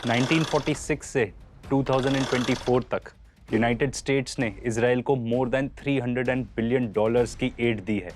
1946 से 2024 तक United states ने इजराइल को मोर देन $300 बिलियन की एड दी है,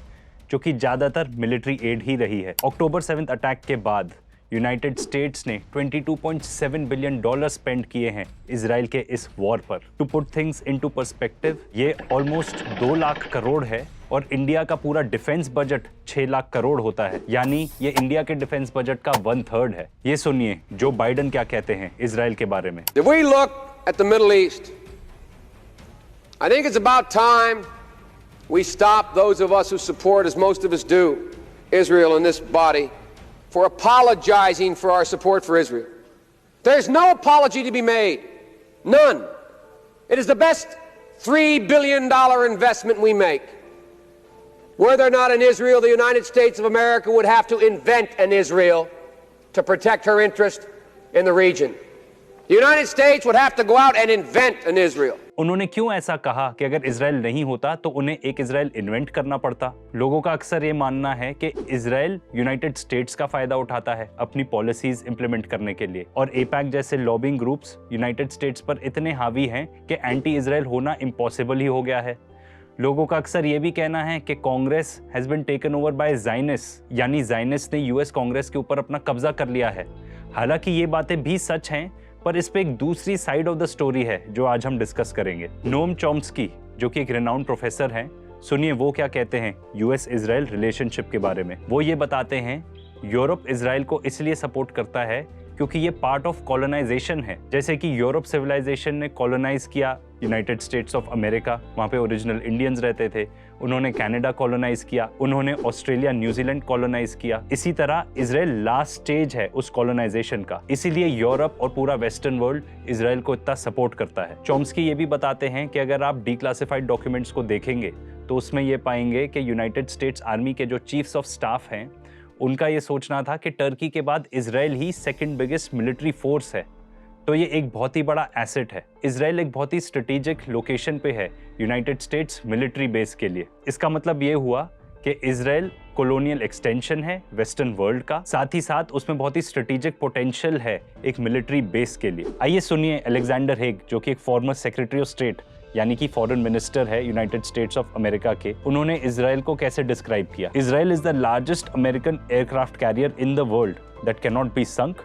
जो कि ज्यादातर मिलिट्री एड ही रही है। अक्टूबर 7 अटैक के बाद यूनाइटेड स्टेट्स ने $22.7 बिलियन स्पेंड किए हैं इजराइल के इस वॉर पर। To put things into perspective, ये ऑलमोस्ट 2 लाख करोड़ है और इंडिया का पूरा डिफेंस बजट 6 लाख करोड़ होता है, यानी ये इंडिया के डिफेंस बजट का 1/3 है। ये सुनिए जो बाइडेन क्या कहते हैं इजराइल के बारे में। If we look at the Middle East, I think it's about time we stop, those of us who support, as most of us do, Israel in this body, for apologizing for our support for Israel. There's no apology to be made. None. It is the best $3 billion investment we make. Were there not an Israel, the United States of America would have to invent an Israel to protect her interest in the region. The United States would have to go out and invent an Israel. उन्होंने क्यों ऐसा कहा कि अगर Israel नहीं होता तो उन्हें एक इजराइल इन्वेंट करना पड़ता? लोगों का अक्सर ये मानना है कि इजराइल यूनाइटेड स्टेट्स का फायदा उठाता है अपनी पॉलिसीज इंप्लीमेंट करने के लिए, और एपैक जैसे लॉबिंग ग्रुप्स यूनाइटेड स्टेट्स पर इतने हावी हैं कि एंटी इजराइल होना इम्पॉसिबल ही हो गया है। लोगों का अक्सर ये भी कहना है कि Congress has been taken over by Zionist, यानी ज़ायनिस्ट ने यूएस कांग्रेस के ऊपर अपना कब्जा कर लिया है। हालांकि ये बातें भी सच हैं, पर इस पे एक दूसरी साइड ऑफ द स्टोरी है जो आज हम डिस्कस करेंगे। नोम चॉम्स्की, जो कि एक रिनाउंड प्रोफेसर हैं, सुनिए वो क्या कहते हैं यूएस इजराइल रिलेशनशिप के बारे में। वो ये बताते हैं यूरोप इजराइल को इसलिए सपोर्ट करता है क्योंकि ये पार्ट ऑफ कॉलोनाइजेशन है। जैसे कि यूरोप सिविलाइजेशन ने कॉलोनाइज किया यूनाइटेड स्टेट्स ऑफ अमेरिका, वहाँ पे ओरिजिनल इंडियंस रहते थे। उन्होंने कनाडा कॉलोनाइज किया, उन्होंने ऑस्ट्रेलिया न्यूजीलैंड कॉलोनाइज किया। इसी तरह इजराइल लास्ट स्टेज है उस कॉलोनाइजेशन का, इसीलिए यूरोप और पूरा वेस्टर्न वर्ल्ड इजराइल को इतना सपोर्ट करता है। चॉम्स्की ये भी बताते हैं कि अगर आप डिक्लासिफाइड डॉक्यूमेंट्स को देखेंगे तो उसमें ये पाएंगे कि यूनाइटेड स्टेट्स आर्मी के जो चीफ्स ऑफ स्टाफ हैं, उनका ये सोचना था कि टर्की के बाद इजराइल ही सेकंड बिगेस्ट मिलिट्री फोर्स है। तो ये एक बहुत ही बड़ा एसेट है। इजराइल एक बहुत ही स्ट्रेटेजिक लोकेशन पे है यूनाइटेड स्टेट्स मिलिट्री बेस के लिए। इसका मतलब ये हुआ कि इजराइल कॉलोनियल एक्सटेंशन है वेस्टर्न वर्ल्ड का, साथ ही साथ उसमें बहुत ही स्ट्रेटेजिक पोटेंशियल है एक मिलिट्री बेस के लिए। आइए सुनिए अलेक्जेंडर हेग, जो कि एक फॉर्मर सेक्रेटरी ऑफ स्टेट यानी कि फॉरेन मिनिस्टर है यूनाइटेड स्टेट्स ऑफ अमेरिका के, उन्होंने इजराइल को कैसे डिस्क्राइब किया। Israel is the largest American aircraft carrier in the world that can not be sunk,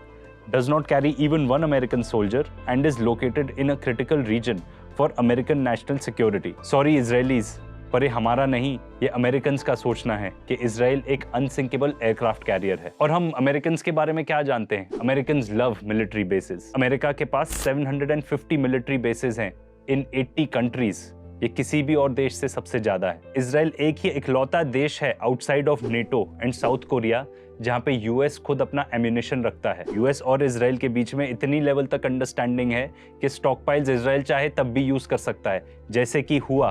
does not carry even one American soldier and is located in a critical region for American national security. Sorry Israelis, पर ये हमारा नहीं, ये Americans का सोचना है कि Israel एक अनसिंकेबल एयरक्राफ्ट कैरियर है। और हम अमेरिकन्स के बारे में क्या जानते हैं? Americans love military bases. America के पास 750 मिलिट्री बेसिस हैं इन 80 कंट्रीज। ये किसी भी और देश से सबसे ज्यादा है। इजराइल एक ही इकलौता देश है outside of NATO and south Korea जहां पे यूएस खुद अपना एम्यूनिशन रखता है। यूएस और इजराइल के बीच में इतनी लेवल तक अंडरस्टैंडिंग है कि स्टॉकपाइल्स इजराइल चाहे तब भी यूज कर सकता है, जैसे कि हुआ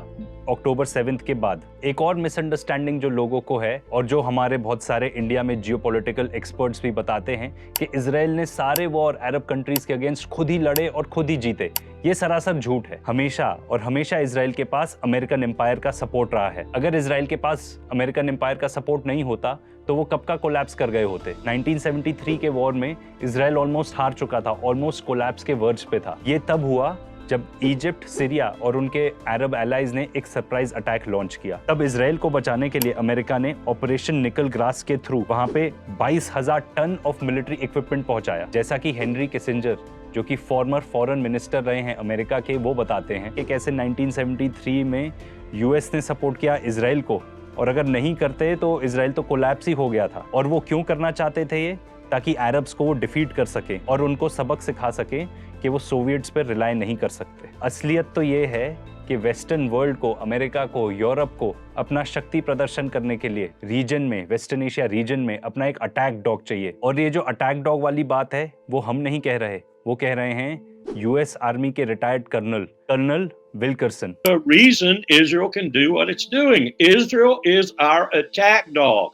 अक्टूबर 7 के बाद। एक और मिसअंडरस्टैंडिंग जो लोगों को है और जो हमारे बहुत सारे इंडिया में जियोपॉलिटिकल एक्सपर्ट्स भी बताते हैं कि इजराइल ने सारे वॉर अरब कंट्रीज के अगेंस्ट खुद ही लड़े और खुद ही जीते। ये सरासर झूठ है। हमेशा और हमेशा इजराइल के पास अमेरिकन एम्पायर का सपोर्ट रहा है। अगर इजराइल के पास अमेरिकन एम्पायर का सपोर्ट नहीं होता तो वो कब का कोलैप्स कर गए होते। 1973 के वॉर में इजराइल ऑलमोस्ट हार चुका था, ऑलमोस्ट कोलैप्स के वर्ज पे था। ये तब हुआ जब इजिप्ट, सीरिया और उनके अरब एलाइज ने एक सरप्राइज अटैक लॉन्च किया। तब इजराइल को बचाने के लिए अमेरिका ने ऑपरेशन निकल ग्रास के थ्रू वहां पे 22,000 टन ऑफ मिलिट्री इक्विपमेंट पहुंचाया। जैसा कि हेनरी किसिंजर, जो कि फॉर्मर फॉरेन मिनिस्टर रहे हैं अमेरिका के, वो बताते हैं कि कैसे 1973 में यूएस ने सपोर्ट किया इजराइल को, और अगर नहीं करते तो इजराइल तो कोलैप्स ही हो गया था। और वो क्यों करना चाहते थे ये? ताकि अरब्स को वो डिफीट कर सके और उनको सबक सिखा सके कि वो सोवियट्स पर रिलाई नहीं कर सकते। असलियत तो ये है कि वेस्टर्न वर्ल्ड को, अमेरिका को, यूरोप को अपना शक्ति प्रदर्शन करने के लिए रीजन में, वेस्टर्न एशिया रीजन में अपना एक अटैक डॉग चाहिए। और ये जो अटैक डॉग वाली बात है वो हम नहीं कह रहे, वो कह रहे हैं यूएस आर्मी के retired colonel Wilkerson. The reason Israel can do what it's doing. Israel is our attack dog.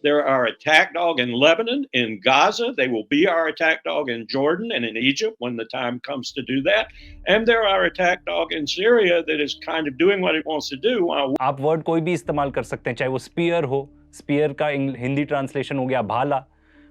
They're our attack dog in Lebanon, in Gaza. They will be our attack dog in Jordan and in Egypt when the time comes to do that. And they're our attack dog in Syria that is kind of doing what it wants to do. आप word कोई भी इस्तेमाल कर सकते हैं, चाहे वो spear हो, स्पीयर का हिंदी ट्रांसलेशन हो गया भाला,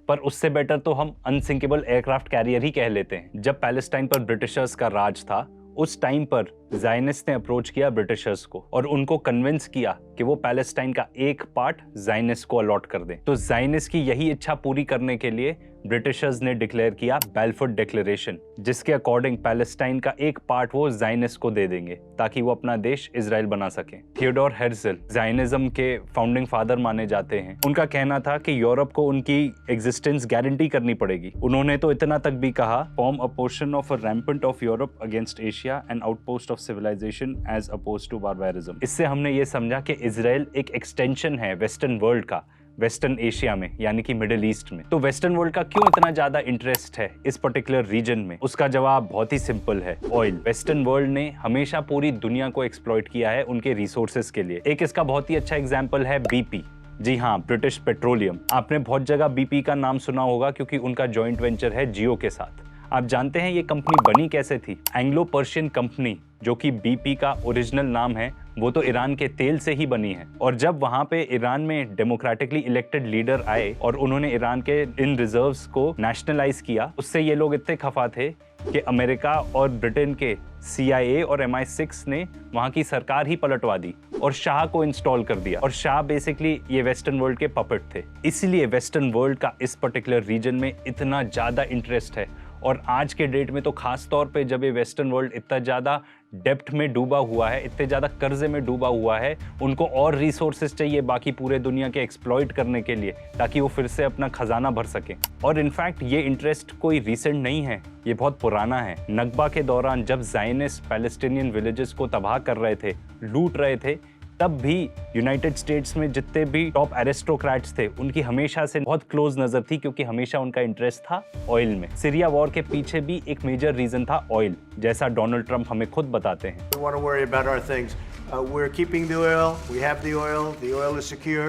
पर उससे बेटर तो हम अनसिंकेबल एयरक्राफ्ट कैरियर ही कह लेते हैं। जब पैलेस्टाइन पर ब्रिटिशर्स का राज था, उस टाइम पर ज़ायनिस्ट ने अप्रोच किया ब्रिटिशर्स को और उनको कन्विंस किया कि वो पैलेस्टाइन का एक पार्ट ज़ायनिस्ट को अलॉट कर दें। तो ज़ायनिस्ट की यही इच्छा पूरी करने के लिए ब्रिटिशर्स ने डिक्लेयर किया बेलफोर डिक्लेरेशन, जिसके अकॉर्डिंग पैलेस्टाइन का एक पार्ट वो ज़ायनिस्ट को दे देंगे ताकि वो अपना देश इजराइल बना सके। थियोडोर हेर्ज़ल ज़ायनिज्म के फाउंडिंग फादर माने जाते हैं। उनका कहना था कि यूरोप को उनकी एग्जिस्टेंस गारंटी करनी पड़ेगी। उन्होंने तो इतना तक भी कहा, form a portion of a rampart of Europe against Asia and outpost of civilization as opposed to barbarism. इससे हमने ये समझा कि इजराइल एक एक्सटेंशन है वेस्टर्न वर्ल्ड का, वेस्टर्न एशिया में यानी कि मिडिल ईस्ट में। तो वेस्टर्न वर्ल्ड का क्यों इतना ज्यादा इंटरेस्ट है इस पर्टिकुलर रीजन में? उसका जवाब बहुत ही सिंपल है, ऑयल। वेस्टर्न वर्ल्ड ने हमेशा पूरी दुनिया को एक्सप्लॉइट किया है उनके रिसोर्सेज के लिए। एक इसका बहुत ही अच्छा एग्जाम्पल है BP। जी हाँ, ब्रिटिश पेट्रोलियम। आपने बहुत जगह BP का नाम सुना होगा क्योंकि उनका जॉइंट वेंचर है जियो के साथ। आप जानते हैं ये कंपनी बनी कैसे थी? एंग्लो पर्शियन कंपनी, जो कि BP का ओरिजिनल नाम है, वो तो ईरान के तेल से ही बनी है। और जब वहां पे ईरान में डेमोक्रेटिकली इलेक्टेड लीडर आए और उन्होंने ईरान के इन रिजर्व्स को नेशनलाइज किया, उससे ये लोग इतने खफा थे कि अमेरिका और ब्रिटेन के CIA और MI6 ने वहां की सरकार ही पलटवा दी और शाह को इंस्टॉल कर दिया। और शाह बेसिकली ये वेस्टर्न वर्ल्ड के पपेट थे। इसलिए वेस्टर्न वर्ल्ड का इस पर्टिकुलर रीजन में इतना ज्यादा इंटरेस्ट है। और आज के डेट में तो खास तौर पे जब ये वेस्टर्न वर्ल्ड इतना ज़्यादा डेप्थ में डूबा हुआ है, इतने ज़्यादा कर्जे में डूबा हुआ है, उनको और रिसोर्सेज चाहिए बाकी पूरे दुनिया के एक्सप्लॉइट करने के लिए ताकि वो फिर से अपना खजाना भर सकें। और इनफैक्ट ये इंटरेस्ट कोई रिसेंट नहीं है, ये बहुत पुराना है। नकबा के दौरान जब ज़ायनिस्ट पैलेस्टीनियन विलेजेस को तबाह कर रहे थे, लूट रहे थे, तब भी यूनाइटेड स्टेट्स में जितने भी टॉप एरिस्टोक्रेट्स थे उनकी हमेशा से बहुत क्लोज नजर थी क्योंकि हमेशा उनका इंटरेस्ट था ऑयल में। सीरिया वॉर के पीछे भी एक मेजर रीजन था ऑयल, जैसा डोनाल्ड ट्रंप हमें खुद बताते हैं। We want to worry about our things. We're keeping the oil. We have the oil. The oil is secure.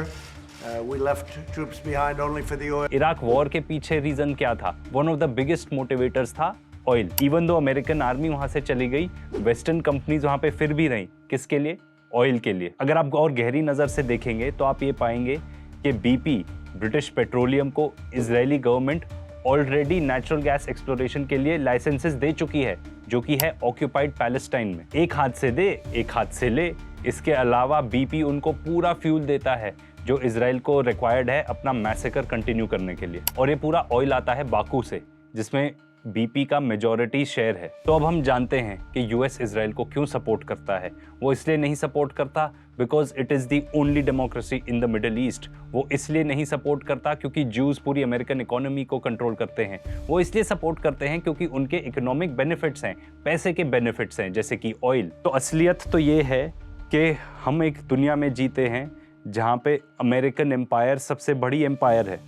We left troops behind only for the oil. Iraq war के पीछे reason क्या था? One of the biggest motivators था oil. Even though American army वहां से चली गई, western companies वहां पे फिर भी रही। किसके लिए? ऑयल के लिए। अगर आप और गहरी नज़र से देखेंगे तो आप ये पाएंगे कि BP, ब्रिटिश पेट्रोलियम को Israeli government already natural gas exploration के लिए लाइसेंसेस दे चुकी है, जो कि है ऑक्यूपाइड पैलेस्टाइन में। एक हाथ से दे, एक हाथ से ले। इसके अलावा BP उनको पूरा फ्यूल देता है जो इजराइल को रिक्वायर्ड है अपना मैसेकर कंटिन्यू करने के लिए। और ये पूरा ऑयल आता है बाकू से, जिसमें BP का मेजॉरिटी शेयर है। तो अब हम जानते हैं कि US इजराइल को क्यों सपोर्ट करता है। वो इसलिए नहीं सपोर्ट करता because it is the only democracy in the middle east. वो इसलिए नहीं सपोर्ट करता क्योंकि ज्यूज पूरी अमेरिकन इकोनॉमी को कंट्रोल करते हैं। वो इसलिए सपोर्ट करते हैं क्योंकि उनके इकोनॉमिक बेनिफिट्स हैं, पैसे के बेनिफिट्स हैं, जैसे कि ऑयल। तो असलियत तो ये है कि हम एक दुनिया में जीते हैं जहाँ पे अमेरिकन एम्पायर सबसे बड़ी एम्पायर है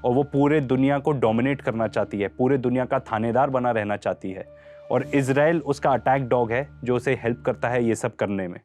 और वो पूरे दुनिया को डोमिनेट करना चाहती है, पूरे दुनिया का थानेदार बना रहना चाहती है। और इजराइल उसका अटैक डॉग है जो उसे हेल्प करता है ये सब करने में।